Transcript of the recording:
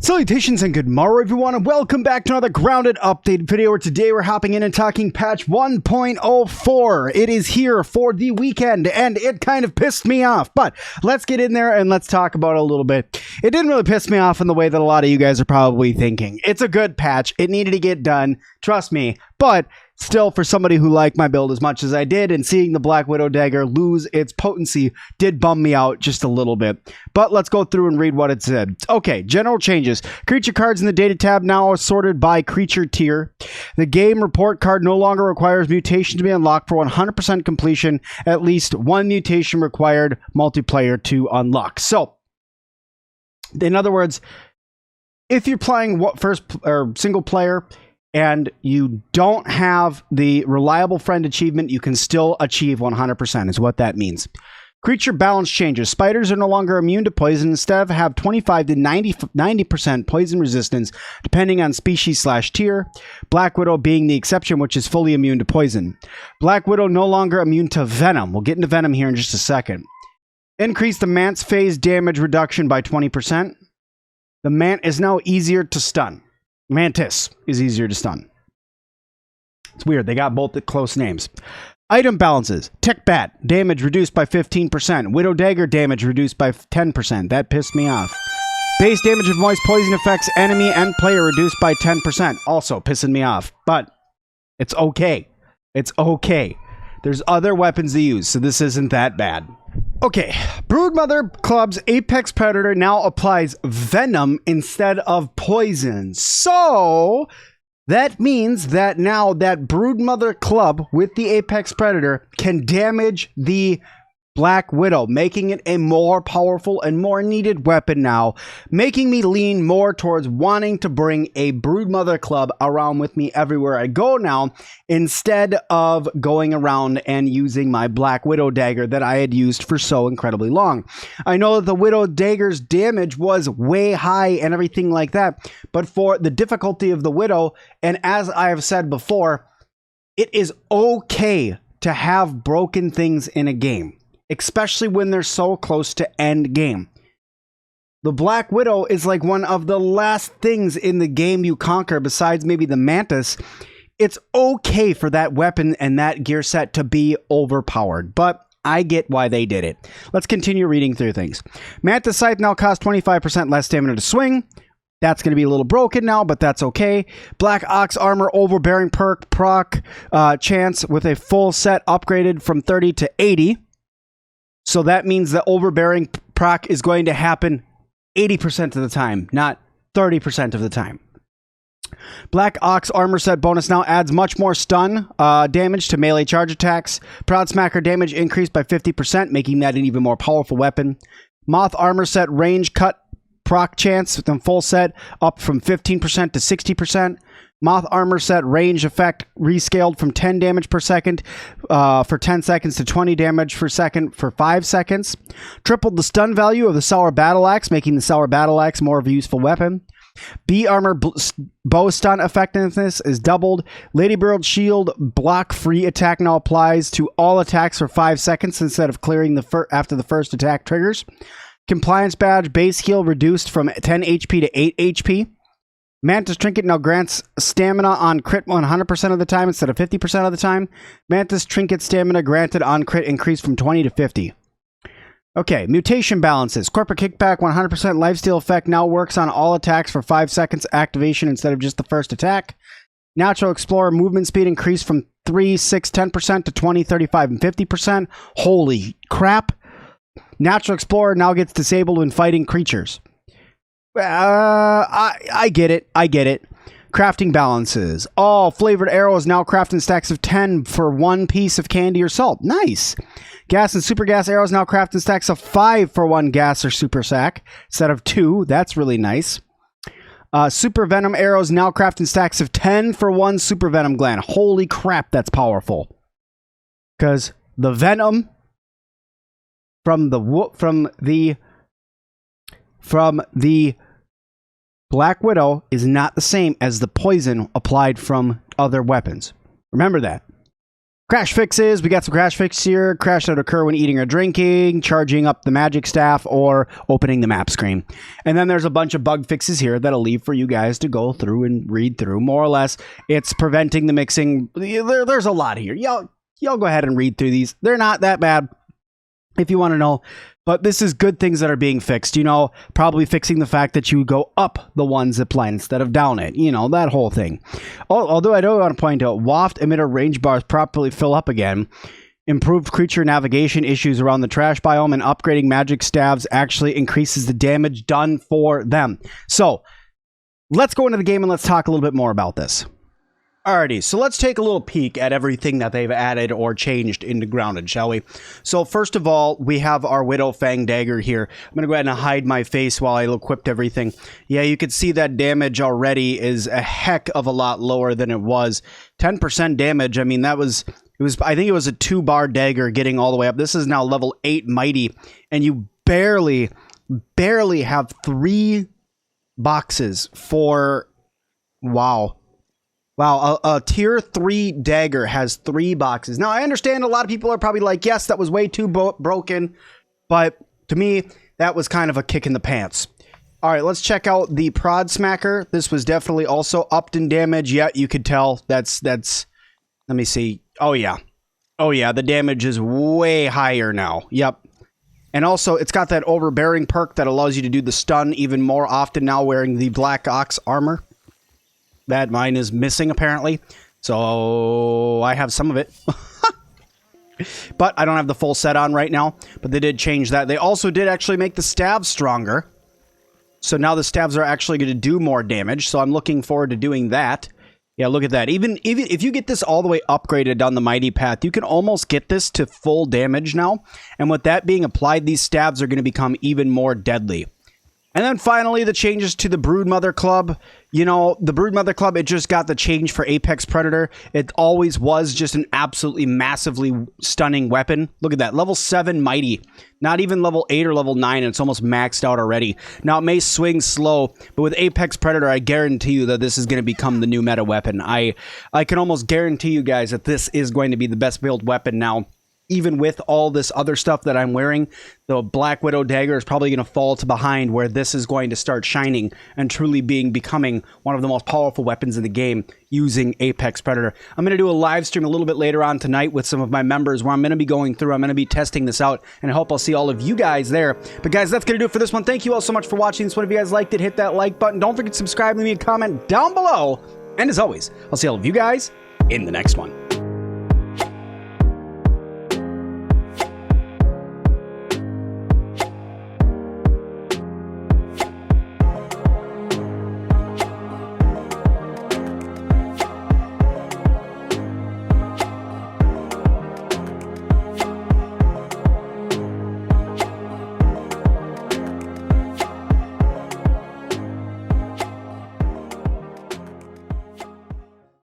Salutations and good morrow everyone, and welcome back to another grounded update video where today we're hopping in and talking patch 1.04. It is here for the weekend and it kind of pissed me off, but let's get in there and let's talk about it a little bit. It didn't really piss me off in the way that a lot of you guys are probably thinking. It's a good patch, it needed to get done, trust me, but still, for somebody who liked my build as much as I did, and seeing the Black Widow dagger lose its potency did bum me out just a little bit. But let's go through and read what it said. Okay, general changes. Creature cards in the data tab now are sorted by creature tier. The game report card no longer requires mutation to be unlocked for 100% completion. At least one mutation required multiplayer to unlock. So, in other words, if you're playing first or single player, and you don't have the reliable friend achievement, you can still achieve 100% is what that means. Creature balance changes. Spiders are no longer immune to poison. Instead, have 25 to 90% poison resistance, depending on species/tier. Black Widow being the exception, which is fully immune to poison. Black Widow no longer immune to venom. We'll get into venom here in just a second. Increase the Mant's phase damage reduction by 20%. The Mant is now easier to stun. Mantis is easier to stun. It's weird. They got both the close names. Item balances. Tech Bat. Damage reduced by 15%. Widow Dagger. Damage reduced by 10%. That pissed me off. Base damage of moist poison affects enemy and player reduced by 10%. Also pissing me off. But it's okay. It's okay. There's other weapons to use, so this isn't that bad. Okay, Broodmother Club's Apex Predator now applies venom instead of poison. So, that means that now that Broodmother Club with the Apex Predator can damage the Black Widow, making it a more powerful and more needed weapon now, making me lean more towards wanting to bring a Broodmother Club around with me everywhere I go now, instead of going around and using my Black Widow dagger that I had used for so incredibly long. I know that the Widow dagger's damage was way high and everything like that, but for the difficulty of the Widow, and as I have said before, it is okay to have broken things in a game, especially when they're so close to end game. The Black Widow is like one of the last things in the game you conquer besides maybe the Mantis. It's okay for that weapon and that gear set to be overpowered, but I get why they did it. Let's continue reading through things. Mantis Scythe now costs 25% less stamina to swing. That's going to be a little broken now, but that's okay. Black Ox Armor Overbearing perk proc chance with a full set upgraded from 30 to 80. So that means the overbearing proc is going to happen 80% of the time, not 30% of the time. Black Ox Armor Set bonus now adds much more stun damage to melee charge attacks. Proud Smacker damage increased by 50%, making that an even more powerful weapon. Moth Armor Set range cut proc chance with a full set up from 15% to 60%. Moth Armor Set range effect rescaled from 10 damage per second for 10 seconds to 20 damage per second for 5 seconds. Tripled the stun value of the Sour Battle Axe, making the Sour Battle Axe more of a useful weapon. B Armor bow stun effectiveness is doubled. Ladybird Shield block free attack now applies to all attacks for 5 seconds instead of clearing after the first attack triggers. Compliance Badge base heal reduced from 10 HP to 8 HP. Mantis Trinket now grants stamina on crit 100% of the time instead of 50% of the time. Mantis Trinket stamina granted on crit increased from 20 to 50. Okay, mutation balances. Corporate Kickback 100% lifesteal effect now works on all attacks for 5 seconds activation instead of just the first attack. Natural Explorer movement speed increased from 3, 6, 10% to 20, 35, and 50%. Holy crap. Natural Explorer now gets disabled when fighting creatures. I get it. I get it. Crafting balances. All flavored arrows now craft in stacks of 10 for 1 piece of candy or salt. Nice. Gas and super gas arrows now craft in stacks of 5 for 1 gas or super sack instead of 2. That's really nice. Super venom arrows now craft in stacks of 10 for 1 super venom gland. Holy crap, that's powerful. Because the venom from the Black Widow is not the same as the poison applied from other weapons. Remember that. Crash fixes. We got some crash fixes here. Crash that occur when eating or drinking, charging up the magic staff, or opening the map screen. And then there's a bunch of bug fixes here that'll leave for you guys to go through and read through. More or less, it's preventing the mixing. There's a lot here. Y'all go ahead and read through these. They're not that bad if you want to know. But this is good things that are being fixed. You know, probably fixing the fact that you go up the one zip line instead of down it. You know, that whole thing. Although I do want to point out, waft emitter range bars properly fill up again. Improved creature navigation issues around the trash biome, and upgrading magic staves actually increases the damage done for them. So, let's go into the game and let's talk a little bit more about this. Alrighty, so let's take a little peek at everything that they've added or changed into Grounded, shall we? So first of all, we have our Widow Fang Dagger here. I'm going to go ahead and hide my face while I equipped everything. Yeah, you can see that damage already is a heck of a lot lower than it was. 10% damage, I mean, I think it was a 2-bar dagger getting all the way up. This is now level 8 Mighty, and you barely have 3 boxes for... Wow. Wow, a tier 3 dagger has 3 boxes. Now, I understand a lot of people are probably like, yes, that was way too broken. But to me, that was kind of a kick in the pants. All right, let's check out the Prod Smacker. This was definitely also upped in damage. Yeah, you could tell that's, let me see. Oh, yeah. Oh, yeah, the damage is way higher now. Yep. And also, it's got that overbearing perk that allows you to do the stun even more often now wearing the Black Ox armor. That mine is missing, apparently. So, I have some of it. But I don't have the full set on right now. But they did change that. They also did actually make the stabs stronger. So now the stabs are actually going to do more damage. So I'm looking forward to doing that. Yeah, look at that. Even if you get this all the way upgraded on the Mighty Path, you can almost get this to full damage now. And with that being applied, these stabs are going to become even more deadly. And then finally, the changes to the Broodmother Club. You know, the Broodmother Club, it just got the change for Apex Predator. It always was just an absolutely massively stunning weapon. Look at that. Level 7 Mighty. Not even level 8 or level 9, and it's almost maxed out already. Now, it may swing slow, but with Apex Predator, I guarantee you that this is going to become the new meta weapon. I can almost guarantee you guys that this is going to be the best build weapon now. Even with all this other stuff that I'm wearing, the Black Widow Dagger is probably going to fall to behind where this is going to start shining and truly becoming one of the most powerful weapons in the game using Apex Predator. I'm going to do a live stream a little bit later on tonight with some of my members where I'm going to be going through, I'm going to be testing this out, and I hope I'll see all of you guys there. But guys, that's going to do it for this one. Thank you all so much for watching this one. If you guys liked it, hit that like button. Don't forget to subscribe, leave me a comment down below. And as always, I'll see all of you guys in the next one.